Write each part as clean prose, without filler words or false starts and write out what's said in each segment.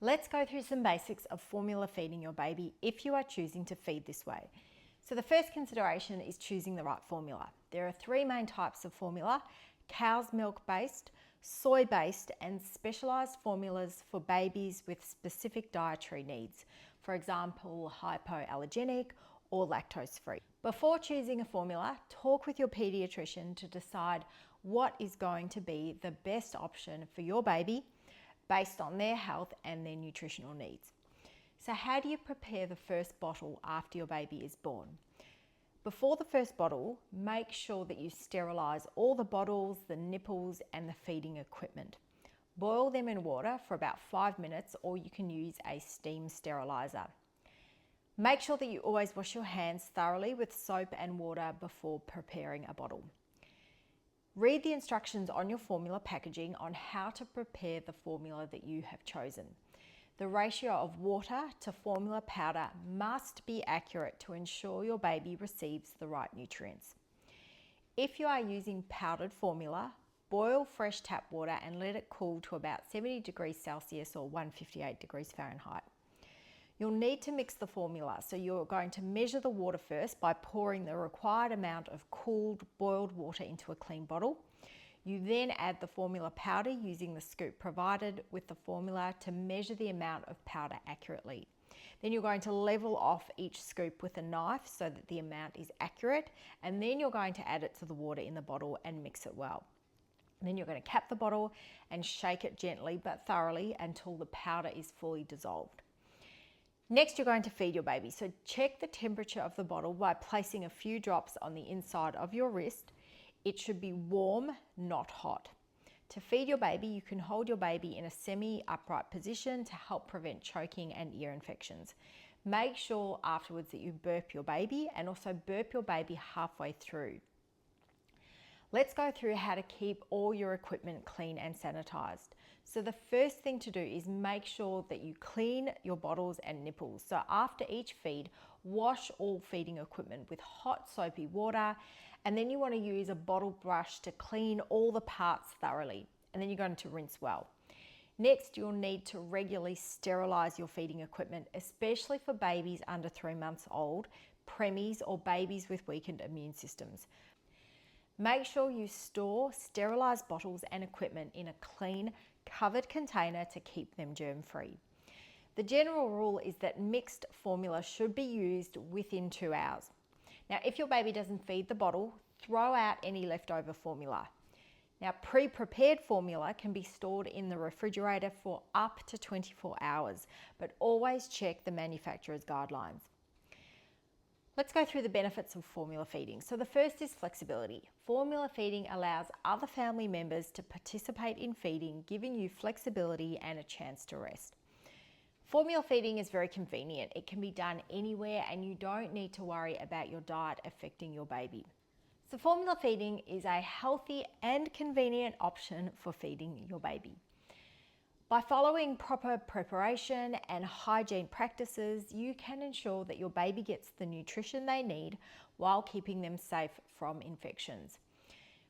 Let's go through some basics of formula feeding your baby if you are choosing to feed this way. So the first consideration is choosing the right formula. There are three main types of formula: cow's milk based, soy based, and specialised formulas for babies with specific dietary needs, for example, hypoallergenic or lactose free. Before choosing a formula, talk with your paediatrician to decide what is going to be the best option for your baby based on their health and their nutritional needs. So how do you prepare the first bottle after your baby is born? Before the first bottle, make sure that you sterilise all the bottles, the nipples and the feeding equipment. Boil them in water for about 5 minutes, or you can use a steam steriliser. Make sure that you always wash your hands thoroughly with soap and water before preparing a bottle. Read the instructions on your formula packaging on how to prepare the formula that you have chosen. The ratio of water to formula powder must be accurate to ensure your baby receives the right nutrients. If you are using powdered formula, boil fresh tap water and let it cool to about 70 degrees Celsius or 158 degrees Fahrenheit. You'll need to mix the formula, so you're going to measure the water first by pouring the required amount of cooled boiled water into a clean bottle. You then add the formula powder using the scoop provided with the formula to measure the amount of powder accurately. Then you're going to level off each scoop with a knife so that the amount is accurate, and then you're going to add it to the water in the bottle and mix it well. Then you're going to cap the bottle and shake it gently but thoroughly until the powder is fully dissolved. Next, you're going to feed your baby. So check the temperature of the bottle by placing a few drops on the inside of your wrist. It should be warm, not hot. To feed your baby, you can hold your baby in a semi-upright position to help prevent choking and ear infections. Make sure afterwards that you burp your baby, and also burp your baby halfway through. Let's go through how to keep all your equipment clean and sanitized. So the first thing to do is make sure that you clean your bottles and nipples. So after each feed, wash all feeding equipment with hot soapy water, and then you want to use a bottle brush to clean all the parts thoroughly, and then you're going to rinse well. Next, you'll need to regularly sterilize your feeding equipment, especially for babies under 3 months old, preemies, or babies with weakened immune systems. Make sure you store sterilised bottles and equipment in a clean, covered container to keep them germ-free. The general rule is that mixed formula should be used within 2 hours. Now, if your baby doesn't feed the bottle, throw out any leftover formula. Now, pre-prepared formula can be stored in the refrigerator for up to 24 hours, but always check the manufacturer's guidelines. Let's go through the benefits of formula feeding. So the first is flexibility. Formula feeding allows other family members to participate in feeding, giving you flexibility and a chance to rest. Formula feeding is very convenient. It can be done anywhere and you don't need to worry about your diet affecting your baby. So formula feeding is a healthy and convenient option for feeding your baby. By following proper preparation and hygiene practices, you can ensure that your baby gets the nutrition they need while keeping them safe from infections.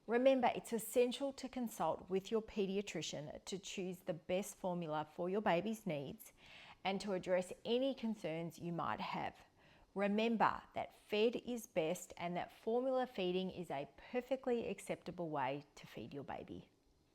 Remember, it's essential to consult with your paediatrician to choose the best formula for your baby's needs and to address any concerns you might have. Remember that fed is best and that formula feeding is a perfectly acceptable way to feed your baby.